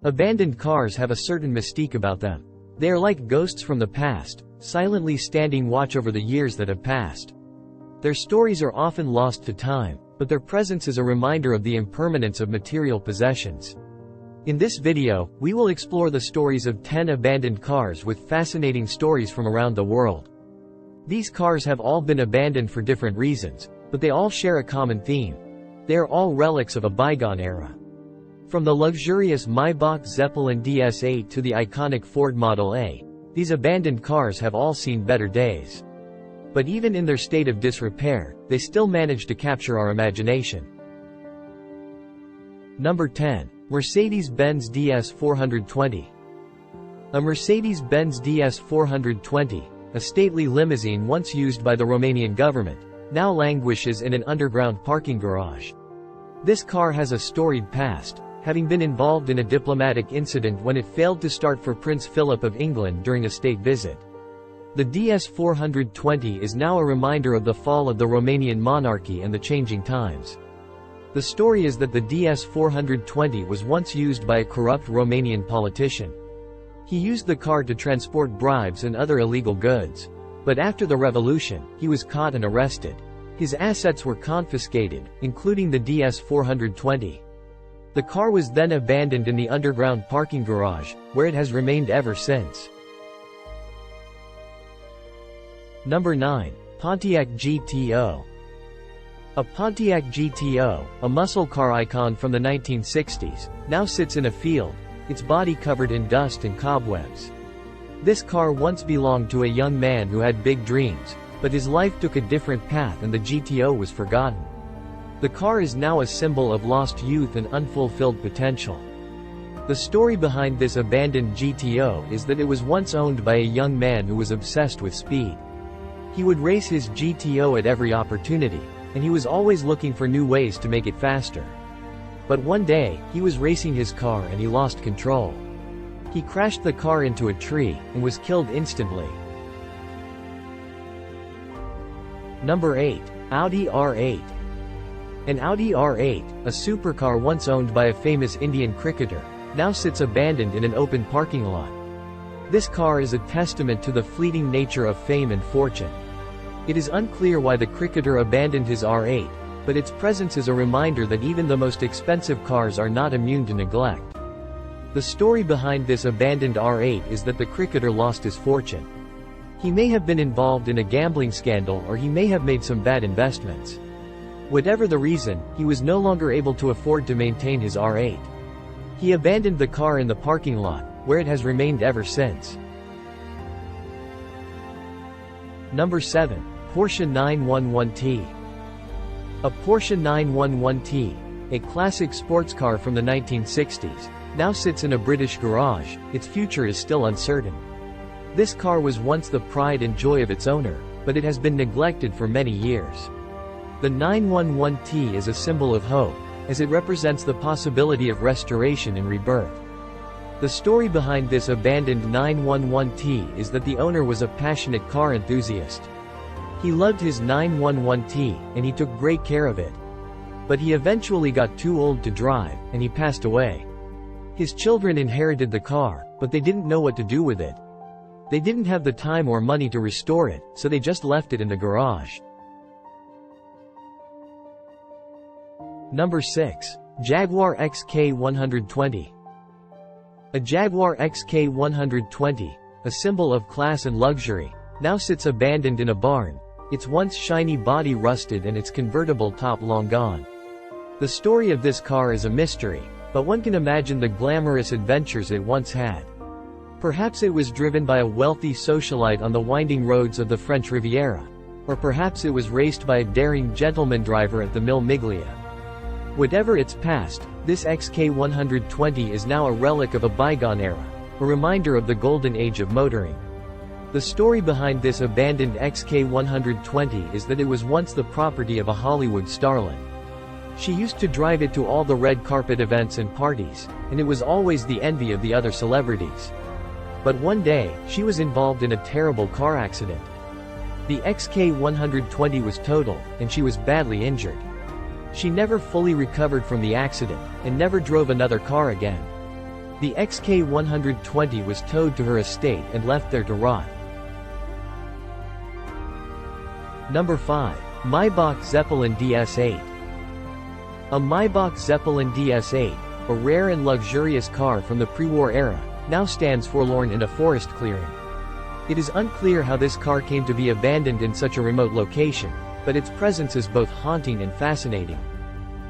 Abandoned cars have a certain mystique about them. They are like ghosts from the past, silently standing watch over the years that have passed. Their stories are often lost to time, but their presence is a reminder of the impermanence of material possessions. In this video, we will explore the stories of 10 abandoned cars with fascinating stories from around the world. These cars have all been abandoned for different reasons, but they all share a common theme. They are all relics of a bygone era. From the luxurious Maybach Zeppelin DS8 to the iconic Ford Model A, these abandoned cars have all seen better days. But even in their state of disrepair, they still manage to capture our imagination. Number 10. Mercedes-Benz DS420. A Mercedes-Benz DS420, a stately limousine once used by the Romanian government, now languishes in an underground parking garage. This car has a storied past, having been involved in a diplomatic incident when it failed to start for Prince Philip of England during a state visit. The DS420 is now a reminder of the fall of the Romanian monarchy and the changing times. The story is that the DS420 was once used by a corrupt Romanian politician. He used the car to transport bribes and other illegal goods. But after the revolution, he was caught and arrested. His assets were confiscated, including the DS420. The car was then abandoned in the underground parking garage, where it has remained ever since. Number 9. Pontiac GTO. A Pontiac GTO, a muscle car icon from the 1960s, now sits in a field, its body covered in dust and cobwebs. This car once belonged to a young man who had big dreams, but his life took a different path and the GTO was forgotten. The car is now a symbol of lost youth and unfulfilled potential. The story behind this abandoned GTO is that it was once owned by a young man who was obsessed with speed. He would race his GTO at every opportunity, and he was always looking for new ways to make it faster. But one day, he was racing his car and he lost control. He crashed the car into a tree, and was killed instantly. Number 8. Audi R8. An Audi R8, a supercar once owned by a famous Indian cricketer, now sits abandoned in an open parking lot. This car is a testament to the fleeting nature of fame and fortune. It is unclear why the cricketer abandoned his R8, but its presence is a reminder that even the most expensive cars are not immune to neglect. The story behind this abandoned R8 is that the cricketer lost his fortune. He may have been involved in a gambling scandal or he may have made some bad investments. Whatever the reason, he was no longer able to afford to maintain his R8. He abandoned the car in the parking lot, where it has remained ever since. Number 7. Porsche 911T. A Porsche 911T, a classic sports car from the 1960s, now sits in a British garage. Its future is still uncertain. This car was once the pride and joy of its owner, but it has been neglected for many years. The 911T is a symbol of hope, as it represents the possibility of restoration and rebirth. The story behind this abandoned 911T is that the owner was a passionate car enthusiast. He loved his 911T, and he took great care of it. But he eventually got too old to drive, and he passed away. His children inherited the car, but they didn't know what to do with it. They didn't have the time or money to restore it, so they just left it in the garage. Number 6. Jaguar XK 120. A Jaguar XK 120, a symbol of class and luxury, now sits abandoned in a barn, its once shiny body rusted and its convertible top long gone. The story of this car is a mystery, but one can imagine the glamorous adventures it once had. Perhaps it was driven by a wealthy socialite on the winding roads of the French Riviera, or perhaps it was raced by a daring gentleman driver at the Mille Miglia. Whatever its past, this XK 120 is now a relic of a bygone era, a reminder of the golden age of motoring. The story behind this abandoned XK 120 is that it was once the property of a Hollywood starlet. She used to drive it to all the red carpet events and parties, and it was always the envy of the other celebrities. But one day, she was involved in a terrible car accident. The XK 120 was totaled, and she was badly injured. She never fully recovered from the accident, and never drove another car again. The XK120 was towed to her estate and left there to rot. Number 5. Maybach Zeppelin DS8. A Maybach Zeppelin DS8, a rare and luxurious car from the pre-war era, now stands forlorn in a forest clearing. It is unclear how this car came to be abandoned in such a remote location, but its presence is both haunting and fascinating.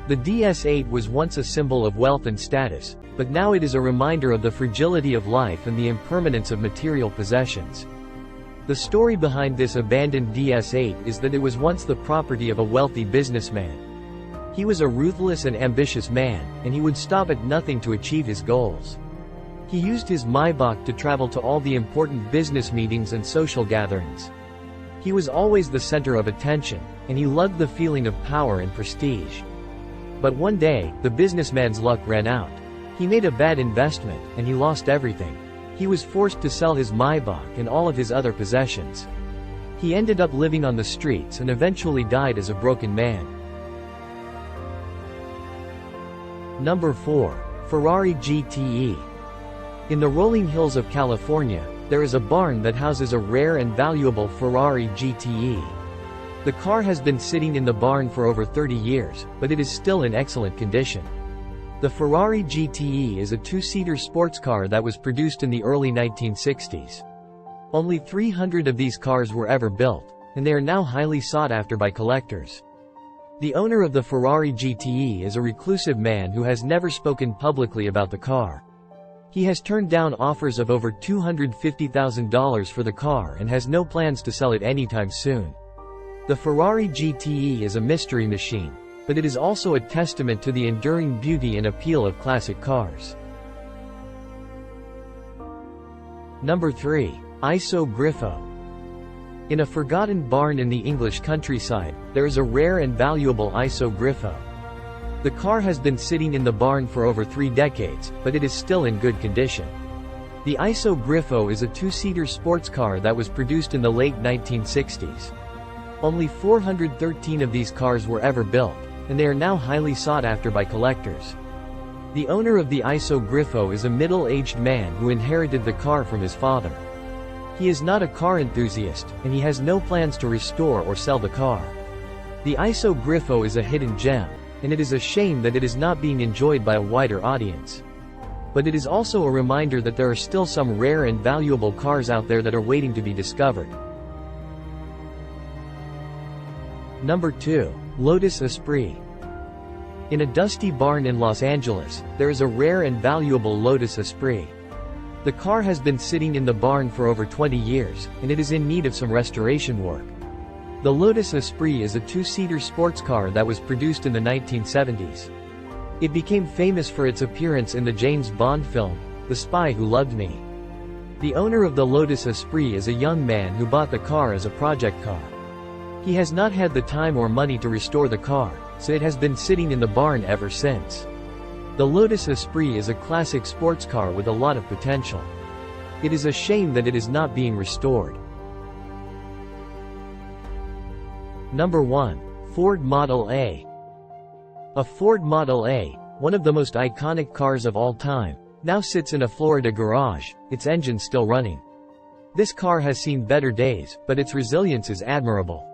The DS8 was once a symbol of wealth and status, but now it is a reminder of the fragility of life and the impermanence of material possessions. The story behind this abandoned DS8 is that it was once the property of a wealthy businessman. He was a ruthless and ambitious man, and he would stop at nothing to achieve his goals. He used his Maybach to travel to all the important business meetings and social gatherings. He was always the center of attention, and he loved the feeling of power and prestige. But one day, the businessman's luck ran out. He made a bad investment, and he lost everything. He was forced to sell his Maybach and all of his other possessions. He ended up living on the streets and eventually died as a broken man. Number 4. Ferrari GTE. In the rolling hills of California, there is a barn that houses a rare and valuable Ferrari GTE. The car has been sitting in the barn for over 30 years, but it is still in excellent condition. The Ferrari GTE is a two-seater sports car that was produced in the early 1960s. Only 300 of these cars were ever built, and they are now highly sought after by collectors. The owner of the Ferrari GTE is a reclusive man who has never spoken publicly about the car. He has turned down offers of over $250,000 for the car and has no plans to sell it anytime soon. The Ferrari GTE is a mystery machine, but it is also a testament to the enduring beauty and appeal of classic cars. Number 3. ISO Griffo. In a forgotten barn in the English countryside, there is a rare and valuable ISO Griffo. The car has been sitting in the barn for over 3 decades, but it is still in good condition. The ISO Griffo is a two-seater sports car that was produced in the late 1960s. Only 413 of these cars were ever built, and they are now highly sought after by collectors. The owner of the ISO Griffo is a middle-aged man who inherited the car from his father. He is not a car enthusiast, and he has no plans to restore or sell the car. The ISO Griffo is a hidden gem, and it is a shame that it is not being enjoyed by a wider audience. But it is also a reminder that there are still some rare and valuable cars out there that are waiting to be discovered. Number 2. Lotus Esprit. In a dusty barn in Los Angeles, there is a rare and valuable Lotus Esprit. The car has been sitting in the barn for over 20 years, and it is in need of some restoration work. The Lotus Esprit is a two-seater sports car that was produced in the 1970s. It became famous for its appearance in the James Bond film, The Spy Who Loved Me. The owner of the Lotus Esprit is a young man who bought the car as a project car. He has not had the time or money to restore the car, so it has been sitting in the barn ever since. The Lotus Esprit is a classic sports car with a lot of potential. It is a shame that it is not being restored. Number 1. Ford Model A. A Ford Model A, one of the most iconic cars of all time, now sits in a Florida garage, its engine still running. This car has seen better days, but its resilience is admirable.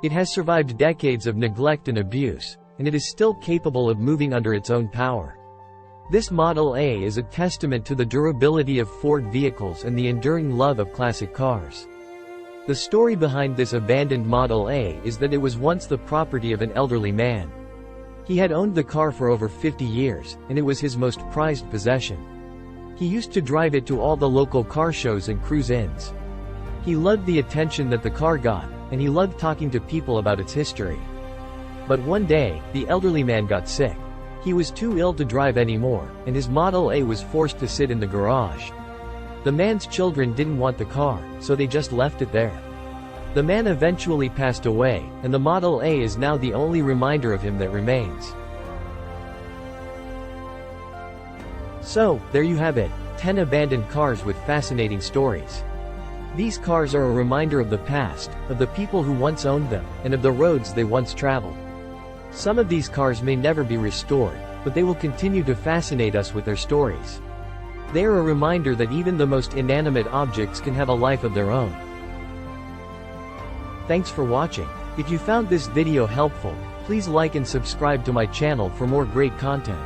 It has survived decades of neglect and abuse, and it is still capable of moving under its own power. This Model A is a testament to the durability of Ford vehicles and the enduring love of classic cars. The story behind this abandoned Model A is that it was once the property of an elderly man. He had owned the car for over 50 years, and it was his most prized possession. He used to drive it to all the local car shows and cruise-ins. He loved the attention that the car got, and he loved talking to people about its history. But one day, the elderly man got sick. He was too ill to drive anymore, and his Model A was forced to sit in the garage. The man's children didn't want the car, so they just left it there. The man eventually passed away, and the Model A is now the only reminder of him that remains. So, there you have it, 10 abandoned cars with fascinating stories. These cars are a reminder of the past, of the people who once owned them, and of the roads they once traveled. Some of these cars may never be restored, but they will continue to fascinate us with their stories. They are a reminder that even the most inanimate objects can have a life of their own. Thanks for watching. If you found this video helpful, please like and subscribe to my channel for more great content.